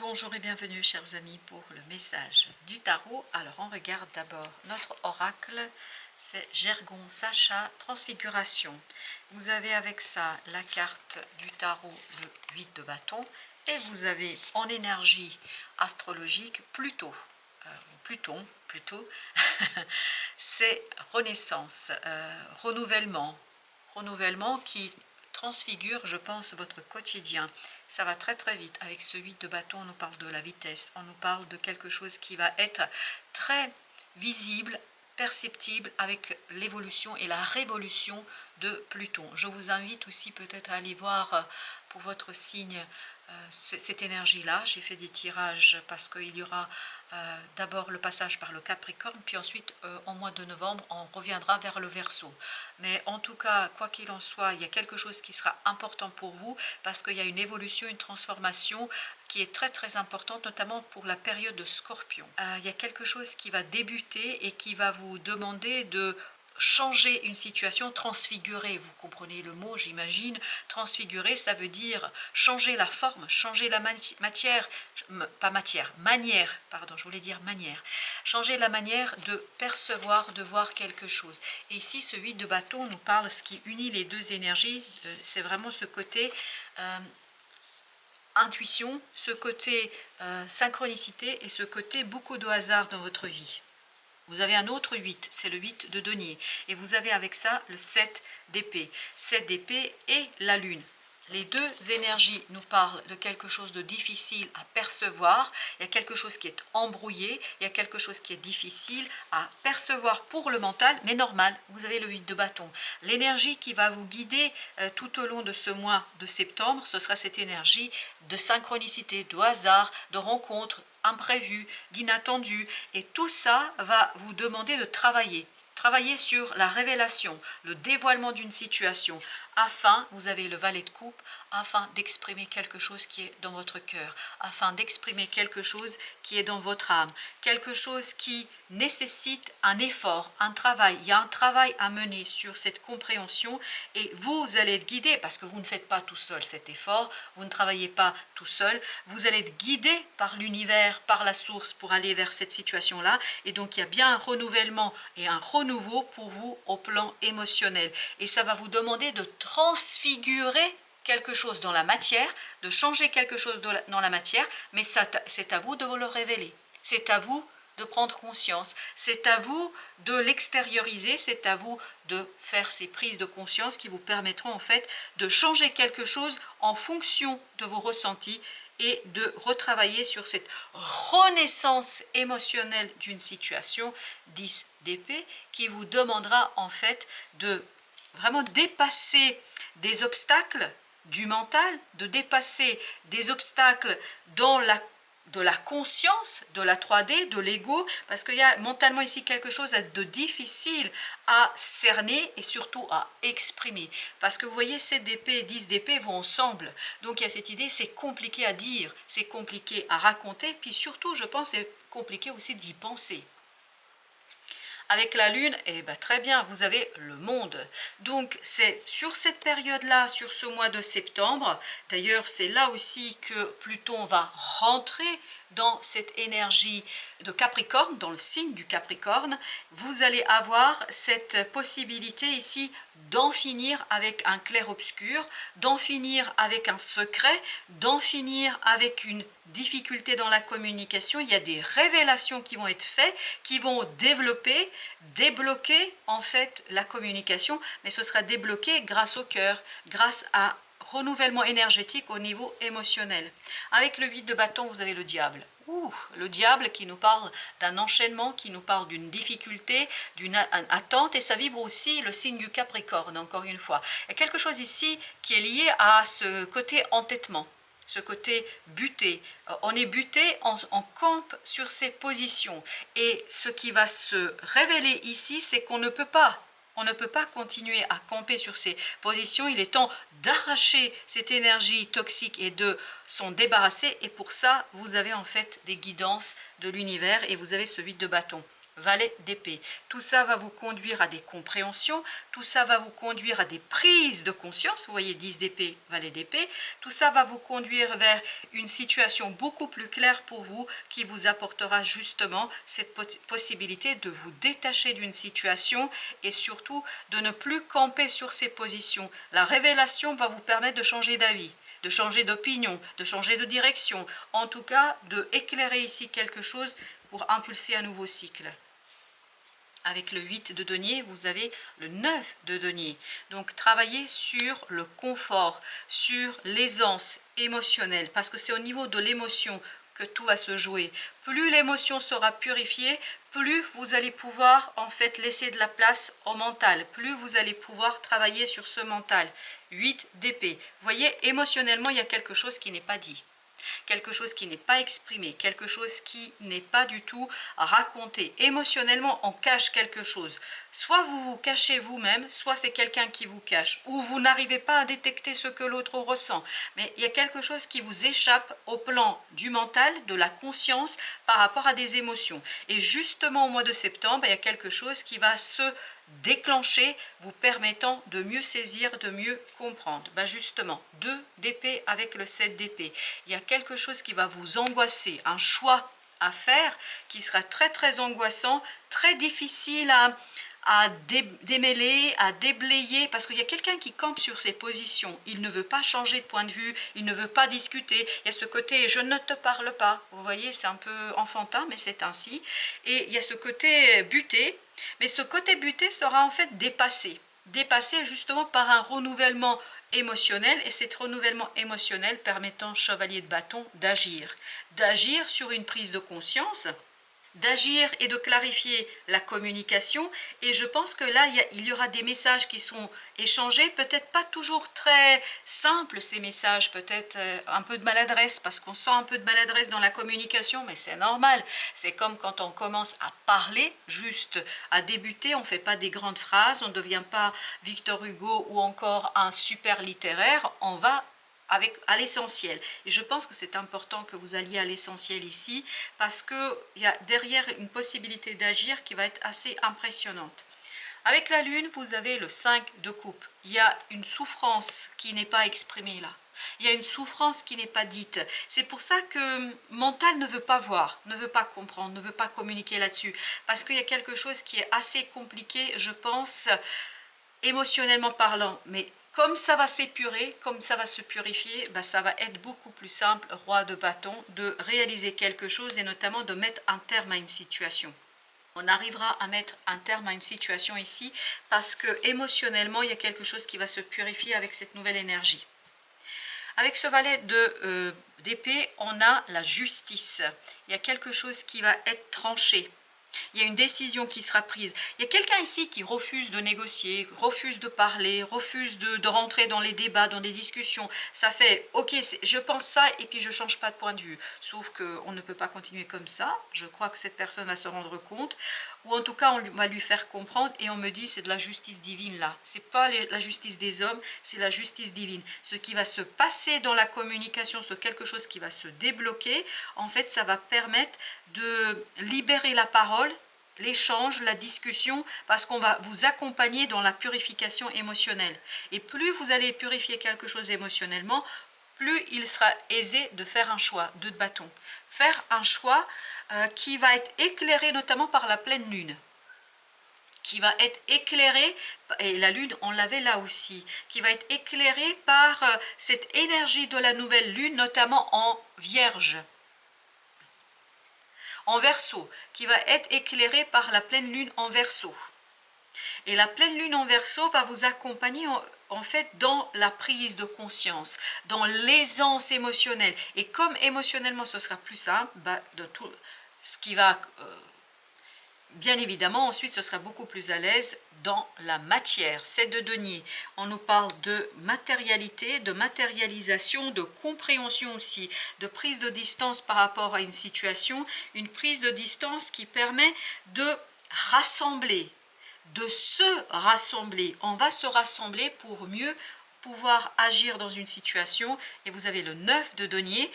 Bonjour et bienvenue chers amis pour le message du tarot. Alors on regarde d'abord notre oracle, c'est Gergon Sacha Transfiguration. Vous avez avec ça la carte du tarot, le 8 de bâton, et vous avez en énergie astrologique Pluton, plutôt, c'est renaissance, renouvellement qui transfigure, je pense, votre quotidien. Ça va très très vite. Avec ce 8 de bâton, on nous parle de la vitesse, on nous parle de quelque chose qui va être très visible, perceptible avec l'évolution et la révolution de Pluton. Je vous invite aussi peut-être à aller voir pour votre signe cette énergie-là. J'ai fait des tirages parce qu'il y aura d'abord le passage par le Capricorne, puis ensuite en mois de novembre, on reviendra vers le Verseau. Mais en tout cas, quoi qu'il en soit, il y a quelque chose qui sera important pour vous parce qu'il y a une évolution, une transformation qui est très très importante, notamment pour la période de Scorpion. Il y a quelque chose qui va débuter et qui va vous demander de changer une situation, transfigurer, vous comprenez le mot, j'imagine. Transfigurer, ça veut dire changer la forme, changer la manière, pardon, je voulais dire manière. Changer la manière de percevoir, de voir quelque chose. Et ici, ce 8 de bâton nous parle, ce qui unit les deux énergies, c'est vraiment ce côté intuition, ce côté synchronicité et ce côté beaucoup de hasard dans votre vie. Vous avez un autre 8, c'est le 8 de denier. Et vous avez avec ça le 7 d'épée. 7 d'épée et la lune. Les deux énergies nous parlent de quelque chose de difficile à percevoir. Il y a quelque chose qui est embrouillé. Il y a quelque chose qui est difficile à percevoir pour le mental, mais normal. Vous avez le 8 de bâton. L'énergie qui va vous guider tout au long de ce mois de septembre, ce sera cette énergie de synchronicité, de hasard, de rencontre, imprévu, d'inattendu, et tout ça va vous demander de travailler sur la révélation, le dévoilement d'une situation, afin, vous avez le valet de coupe, afin d'exprimer quelque chose qui est dans votre cœur, afin d'exprimer quelque chose qui est dans votre âme, quelque chose qui nécessite un effort, un travail. Il y a un travail à mener sur cette compréhension et vous allez être guidé, parce que vous ne faites pas tout seul cet effort, vous ne travaillez pas tout seul, vous allez être guidé par l'univers, par la source pour aller vers cette situation-là, et donc il y a bien un renouvellement et un renouveau pour vous au plan émotionnel, et ça va vous demander de transfigurer quelque chose dans la matière, de changer quelque chose dans la matière, mais c'est à vous de vous le révéler, c'est à vous de prendre conscience, c'est à vous de l'extérioriser, c'est à vous de faire ces prises de conscience qui vous permettront en fait de changer quelque chose en fonction de vos ressentis et de retravailler sur cette renaissance émotionnelle d'une situation, 10 d'épée, qui vous demandera en fait de vraiment dépasser des obstacles du mental, de dépasser des obstacles de la conscience, de la 3D, de l'ego, parce qu'il y a mentalement ici quelque chose de difficile à cerner et surtout à exprimer. Parce que vous voyez, 7 d'épée et 10 d'épée vont ensemble. Donc il y a cette idée, c'est compliqué à dire, c'est compliqué à raconter, puis surtout, je pense, c'est compliqué aussi d'y penser. Avec la lune, eh ben, très bien, vous avez le monde. Donc c'est sur cette période-là, sur ce mois de septembre, d'ailleurs c'est là aussi que Pluton va rentrer dans cette énergie de Capricorne, dans le signe du Capricorne, vous allez avoir cette possibilité ici d'en finir avec un clair-obscur, d'en finir avec un secret, d'en finir avec une difficulté dans la communication. Il y a des révélations qui vont être faites, qui vont développer, débloquer en fait la communication, mais ce sera débloqué grâce au cœur, grâce à renouvellement énergétique au niveau émotionnel. Avec le 8 de bâton, vous avez le diable. Le diable qui nous parle d'un enchaînement, qui nous parle d'une difficulté, d'une attente, et ça vibre aussi le signe du Capricorne, encore une fois. Il y a quelque chose ici qui est lié à ce côté entêtement, ce côté buté. On est buté, on campe sur ses positions, et ce qui va se révéler ici, c'est qu'on ne peut pas continuer à camper sur ces positions. Il est temps d'arracher cette énergie toxique et de s'en débarrasser. Et pour ça, vous avez en fait des guidances de l'univers et vous avez ce 8 de bâton. valet d'épée. Tout ça va vous conduire à des compréhensions, tout ça va vous conduire à des prises de conscience, vous voyez 10 d'épée, valet d'épée, tout ça va vous conduire vers une situation beaucoup plus claire pour vous qui vous apportera justement cette possibilité de vous détacher d'une situation et surtout de ne plus camper sur ces positions. La révélation va vous permettre de changer d'avis, de changer d'opinion, de changer de direction, en tout cas de éclairer ici quelque chose pour impulser un nouveau cycle. Avec le 8 de denier, vous avez le 9 de denier. Donc, travaillez sur le confort, sur l'aisance émotionnelle, parce que c'est au niveau de l'émotion que tout va se jouer. Plus l'émotion sera purifiée, plus vous allez pouvoir en fait laisser de la place au mental, plus vous allez pouvoir travailler sur ce mental. 8 d'épée. Vous voyez, émotionnellement, il y a quelque chose qui n'est pas dit. Quelque chose qui n'est pas exprimé, quelque chose qui n'est pas du tout raconté. Émotionnellement, on cache quelque chose. Soit vous vous cachez vous-même, soit c'est quelqu'un qui vous cache, ou vous n'arrivez pas à détecter ce que l'autre ressent. Mais il y a quelque chose qui vous échappe au plan du mental, de la conscience, par rapport à des émotions. Et justement, au mois de septembre, il y a quelque chose qui va se déclencher, vous permettant de mieux saisir, de mieux comprendre. Ben justement, 2 d'épée avec le 7 d'épée. Il y a quelque chose qui va vous angoisser, un choix à faire qui sera très très angoissant, très difficile à démêler, à déblayer, parce qu'il y a quelqu'un qui campe sur ses positions, il ne veut pas changer de point de vue, il ne veut pas discuter, il y a ce côté « je ne te parle pas », vous voyez, c'est un peu enfantin, mais c'est ainsi, et il y a ce côté buté, mais ce côté buté sera en fait dépassé justement par un renouvellement émotionnel, et cet renouvellement émotionnel permettant chevalier de bâton d'agir sur une prise de conscience, d'agir et de clarifier la communication. Et je pense que là, il y aura des messages qui sont échangés, peut-être pas toujours très simples ces messages, peut-être un peu de maladresse, parce qu'on sent un peu de maladresse dans la communication, mais c'est normal. C'est comme quand on commence à parler, juste à débuter, on ne fait pas des grandes phrases, on ne devient pas Victor Hugo ou encore un super littéraire, on va à l'essentiel. Et je pense que c'est important que vous alliez à l'essentiel ici, parce qu'il y a derrière une possibilité d'agir qui va être assez impressionnante. Avec la lune, vous avez le 5 de coupe. Il y a une souffrance qui n'est pas exprimée là. Il y a une souffrance qui n'est pas dite. C'est pour ça que mental ne veut pas voir, ne veut pas comprendre, ne veut pas communiquer là-dessus. Parce qu'il y a quelque chose qui est assez compliqué, je pense, émotionnellement parlant. Mais comme ça va s'épurer, comme ça va se purifier, ben ça va être beaucoup plus simple, roi de bâton, de réaliser quelque chose et notamment de mettre un terme à une situation. On arrivera à mettre un terme à une situation ici parce que émotionnellement, il y a quelque chose qui va se purifier avec cette nouvelle énergie. Avec ce valet d'épée, on a la justice. Il y a quelque chose qui va être tranché. Il y a une décision qui sera prise. Il y a quelqu'un ici qui refuse de négocier, refuse de parler, refuse de rentrer dans les débats, dans des discussions. Ça fait, ok, je pense ça et puis je ne change pas de point de vue. Sauf qu'on ne peut pas continuer comme ça. Je crois que cette personne va se rendre compte. Ou en tout cas, on va lui faire comprendre et on me dit c'est de la justice divine là. Ce n'est pas la justice des hommes, c'est la justice divine. Ce qui va se passer dans la communication, c'est quelque chose qui va se débloquer. En fait, ça va permettre de libérer la parole, l'échange, la discussion, parce qu'on va vous accompagner dans la purification émotionnelle. Et plus vous allez purifier quelque chose émotionnellement, plus il sera aisé de faire un choix de bâton. Faire un choix qui va être éclairé notamment par la pleine lune, qui va être éclairé, et la lune on l'avait là aussi, qui va être éclairé par cette énergie de la nouvelle lune, notamment en Vierge, en Verseau, qui va être éclairé par la pleine lune en Verseau. Et la pleine lune en Verseau va vous accompagner en fait dans la prise de conscience, dans l'aisance émotionnelle. Et comme émotionnellement ce sera plus simple, de tout ce qui va, bien évidemment, ensuite ce sera beaucoup plus à l'aise dans la matière. C'est de denier. On nous parle de matérialité, de matérialisation, de compréhension aussi, de prise de distance par rapport à une situation, une prise de distance qui permet de rassembler, de se rassembler. On va se rassembler pour mieux pouvoir agir dans une situation. Et vous avez le 9 de denier.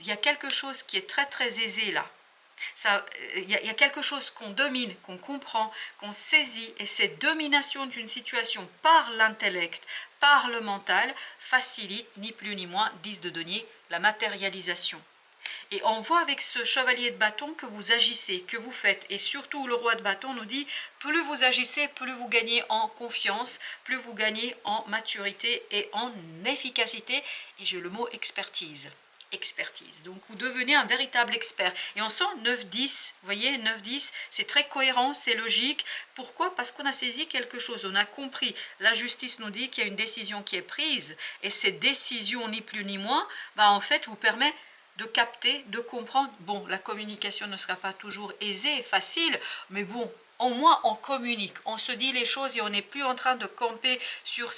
Il y a quelque chose qui est très très aisé là. Il y a quelque chose qu'on domine, qu'on comprend, qu'on saisit, et cette domination d'une situation par l'intellect, par le mental, facilite, ni plus ni moins, 10 de denier, la matérialisation. Et on voit avec ce chevalier de bâton que vous agissez, que vous faites. Et surtout, le roi de bâton nous dit, plus vous agissez, plus vous gagnez en confiance, plus vous gagnez en maturité et en efficacité. Et j'ai le mot expertise. Expertise. Donc, vous devenez un véritable expert. Et on sent 9-10, vous voyez, 9-10, c'est très cohérent, c'est logique. Pourquoi? Parce qu'on a saisi quelque chose, on a compris. La justice nous dit qu'il y a une décision qui est prise. Et cette décision, ni plus ni moins, en fait, vous permet de capter, de comprendre. Bon, la communication ne sera pas toujours aisée, facile, mais bon, au moins on communique, on se dit les choses et on n'est plus en train de camper sur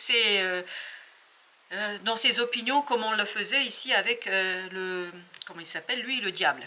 dans ses opinions comme on le faisait ici avec comment il s'appelle lui, le diable.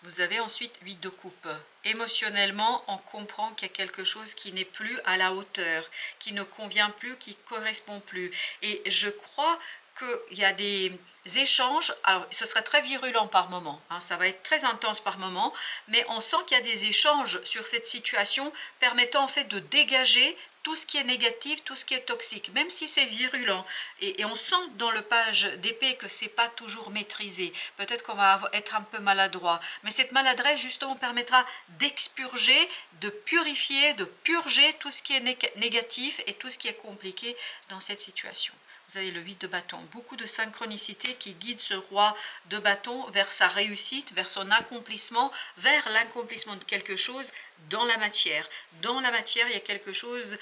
Vous avez ensuite 8 de coupe. Émotionnellement, on comprend qu'il y a quelque chose qui n'est plus à la hauteur, qui ne convient plus, qui ne correspond plus. Et je crois qu'il y a des échanges, alors ce serait très virulent par moment, hein, ça va être très intense par moment, mais on sent qu'il y a des échanges sur cette situation permettant en fait de dégager tout ce qui est négatif, tout ce qui est toxique, même si c'est virulent. Et on sent dans le page d'épée que c'est pas toujours maîtrisé. Peut-être qu'on va être un peu maladroit. Mais cette maladresse, justement, permettra d'expurger, de purifier, de purger tout ce qui est négatif et tout ce qui est compliqué dans cette situation. Vous avez le 8 de bâton, beaucoup de synchronicité qui guide ce roi de bâton vers sa réussite, vers son accomplissement, vers l'accomplissement de quelque chose dans la matière. Dans la matière, il y a quelque chose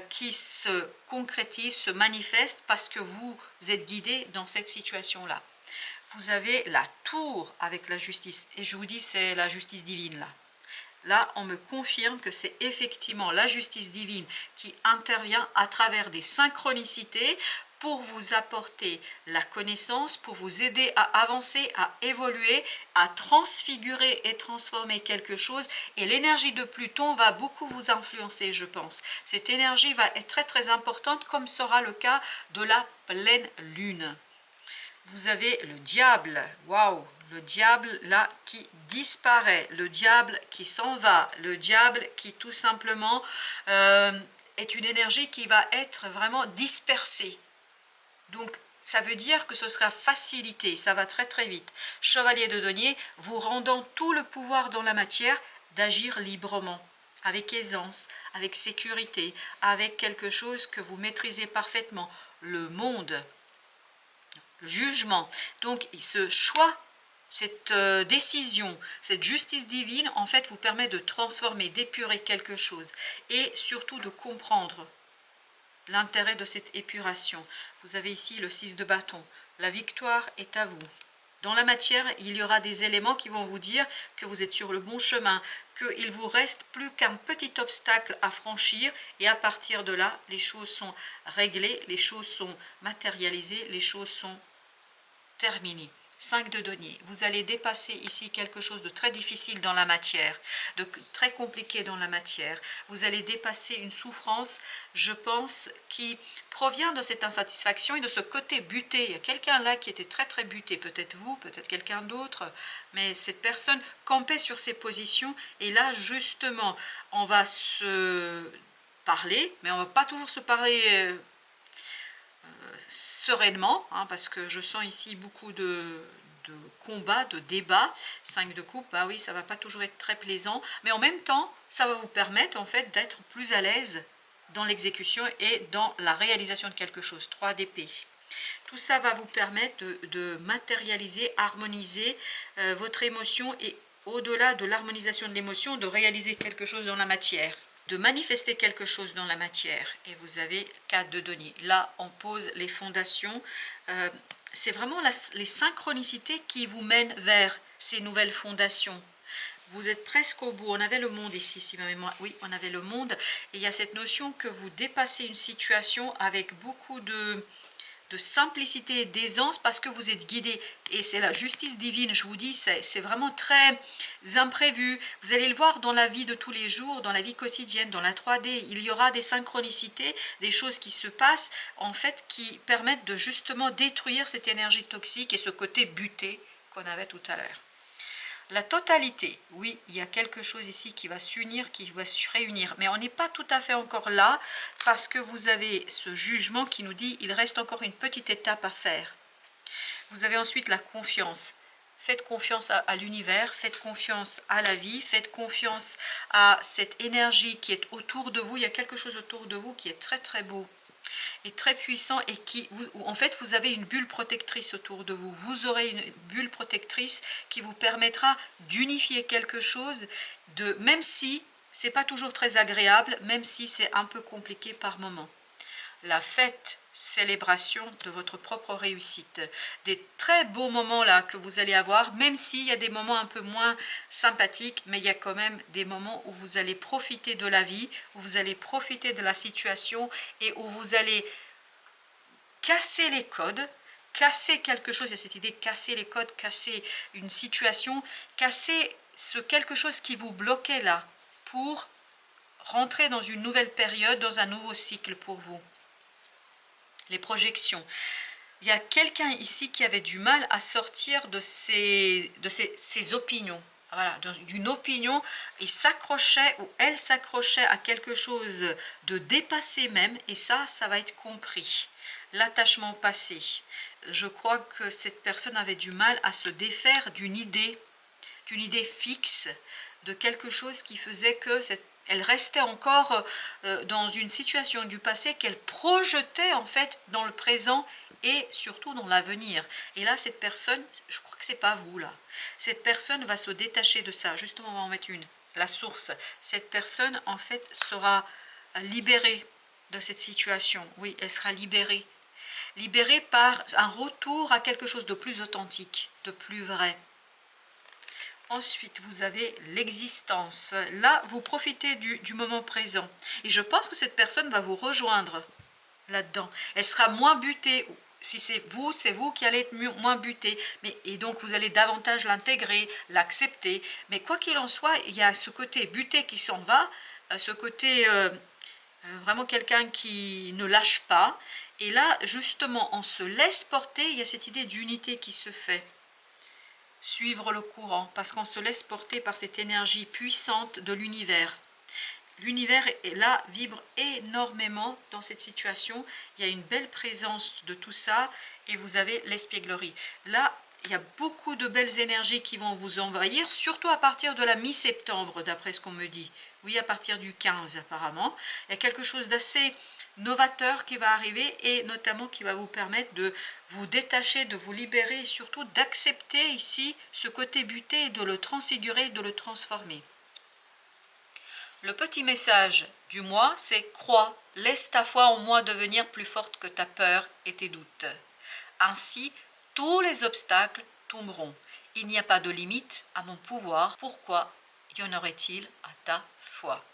qui se concrétise, se manifeste parce que vous êtes guidé dans cette situation-là. Vous avez la tour avec la justice, et je vous dis c'est la justice divine là. Là, on me confirme que c'est effectivement la justice divine qui intervient à travers des synchronicités pour vous apporter la connaissance, pour vous aider à avancer, à évoluer, à transfigurer et transformer quelque chose. Et l'énergie de Pluton va beaucoup vous influencer, je pense. Cette énergie va être très très importante, comme sera le cas de la pleine lune. Vous avez le diable, waouh, le diable là qui disparaît, le diable qui s'en va, le diable qui tout simplement est une énergie qui va être vraiment dispersée. Donc ça veut dire que ce sera facilité, ça va très très vite. Chevalier de denier, vous rendant tout le pouvoir dans la matière d'agir librement, avec aisance, avec sécurité, avec quelque chose que vous maîtrisez parfaitement, le monde. Jugement. Donc ce choix, cette décision, cette justice divine, en fait, vous permet de transformer, d'épurer quelque chose et surtout de comprendre l'intérêt de cette épuration. Vous avez ici le 6 de bâton. La victoire est à vous. Dans la matière, il y aura des éléments qui vont vous dire que vous êtes sur le bon chemin, qu'il vous reste plus qu'un petit obstacle à franchir et à partir de là, les choses sont réglées, les choses sont matérialisées, les choses sont terminées. 5 de denier, vous allez dépasser ici quelque chose de très difficile dans la matière, de très compliqué dans la matière. Vous allez dépasser une souffrance, je pense, qui provient de cette insatisfaction et de ce côté buté. Il y a quelqu'un là qui était très très buté, peut-être vous, peut-être quelqu'un d'autre, mais cette personne campait sur ses positions et là justement, on va se parler, mais on ne va pas toujours se parler sereinement, hein, parce que je sens ici beaucoup de combats, de débats. 5 de coupe, bah oui, ça va pas toujours être très plaisant, mais en même temps, ça va vous permettre en fait d'être plus à l'aise dans l'exécution et dans la réalisation de quelque chose. 3 d'épée. Tout ça va vous permettre de matérialiser, harmoniser votre émotion et au-delà de l'harmonisation de l'émotion, de réaliser quelque chose dans la matière, de manifester quelque chose dans la matière. Et vous avez 4 de denier. Là, on pose les fondations. C'est vraiment les synchronicités qui vous mènent vers ces nouvelles fondations. Vous êtes presque au bout. On avait le monde ici, si ma mémoire... Oui, on avait le monde. Et il y a cette notion que vous dépassez une situation avec beaucoup de simplicité et d'aisance parce que vous êtes guidé. Et c'est la justice divine, je vous dis, c'est vraiment très imprévu. Vous allez le voir dans la vie de tous les jours, dans la vie quotidienne, dans la 3D. Il y aura des synchronicités, des choses qui se passent, en fait, qui permettent de justement détruire cette énergie toxique et ce côté buté qu'on avait tout à l'heure. La totalité, oui, il y a quelque chose ici qui va s'unir, qui va se réunir. Mais on n'est pas tout à fait encore là parce que vous avez ce jugement qui nous dit il reste encore une petite étape à faire. Vous avez ensuite la confiance. Faites confiance à l'univers, faites confiance à la vie, faites confiance à cette énergie qui est autour de vous. Il y a quelque chose autour de vous qui est très très beau et très puissant et en fait, vous avez une bulle protectrice autour de vous. Vous aurez une bulle protectrice qui vous permettra d'unifier quelque chose, même si c'est pas toujours très agréable, même si c'est un peu compliqué par moment. La fête, célébration de votre propre réussite. Des très beaux moments là que vous allez avoir, même s'il y a des moments un peu moins sympathiques, mais il y a quand même des moments où vous allez profiter de la vie, où vous allez profiter de la situation et où vous allez casser les codes, casser quelque chose, il y a cette idée, casser les codes, casser une situation, casser quelque chose qui vous bloquait là, pour rentrer dans une nouvelle période, dans un nouveau cycle pour vous. Les projections. Il y a quelqu'un ici qui avait du mal à sortir de ses opinions. Voilà, d'une opinion, il s'accrochait ou elle s'accrochait à quelque chose de dépassé même, et ça va être compris. L'attachement passé. Je crois que cette personne avait du mal à se défaire d'une idée fixe, de quelque chose qui faisait que elle restait encore dans une situation du passé qu'elle projetait en fait dans le présent et surtout dans l'avenir. Et là, cette personne, je crois que c'est pas vous là, cette personne va se détacher de ça. Justement, on va en mettre une, la source. Cette personne en fait sera libérée de cette situation. Oui, elle sera libérée. Libérée par un retour à quelque chose de plus authentique, de plus vrai. Ensuite, vous avez l'existence. Là, vous profitez du moment présent. Et je pense que cette personne va vous rejoindre là-dedans. Elle sera moins butée. Si c'est vous qui allez être moins buté. Et donc, vous allez davantage l'intégrer, l'accepter. Mais quoi qu'il en soit, il y a ce côté buté qui s'en va, ce côté vraiment quelqu'un qui ne lâche pas. Et là, justement, on se laisse porter. Il y a cette idée d'unité qui se fait. Suivre le courant, parce qu'on se laisse porter par cette énergie puissante de l'univers. L'univers est là, vibre énormément dans cette situation. Il y a une belle présence de tout ça et vous avez l'espièglerie. Là, il y a beaucoup de belles énergies qui vont vous envahir, surtout à partir de la mi-septembre, d'après ce qu'on me dit. Oui, à partir du 15 apparemment. Il y a quelque chose d'assez novateur qui va arriver et notamment qui va vous permettre de vous détacher, de vous libérer et surtout d'accepter ici ce côté buté et de le transfigurer, de le transformer. Le petit message du mois, c'est « Crois, laisse ta foi en moi devenir plus forte que ta peur et tes doutes. Ainsi, tous les obstacles tomberont. Il n'y a pas de limite à mon pouvoir. Pourquoi y en aurait-il à ta foi ?»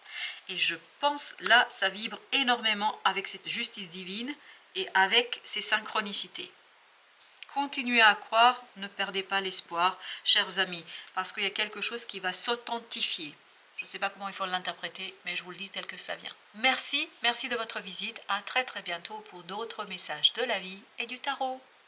Et je pense, là, ça vibre énormément avec cette justice divine et avec ces synchronicités. Continuez à croire, ne perdez pas l'espoir, chers amis, parce qu'il y a quelque chose qui va s'authentifier. Je ne sais pas comment il faut l'interpréter, mais je vous le dis tel que ça vient. Merci de votre visite. À très bientôt pour d'autres messages de la vie et du tarot.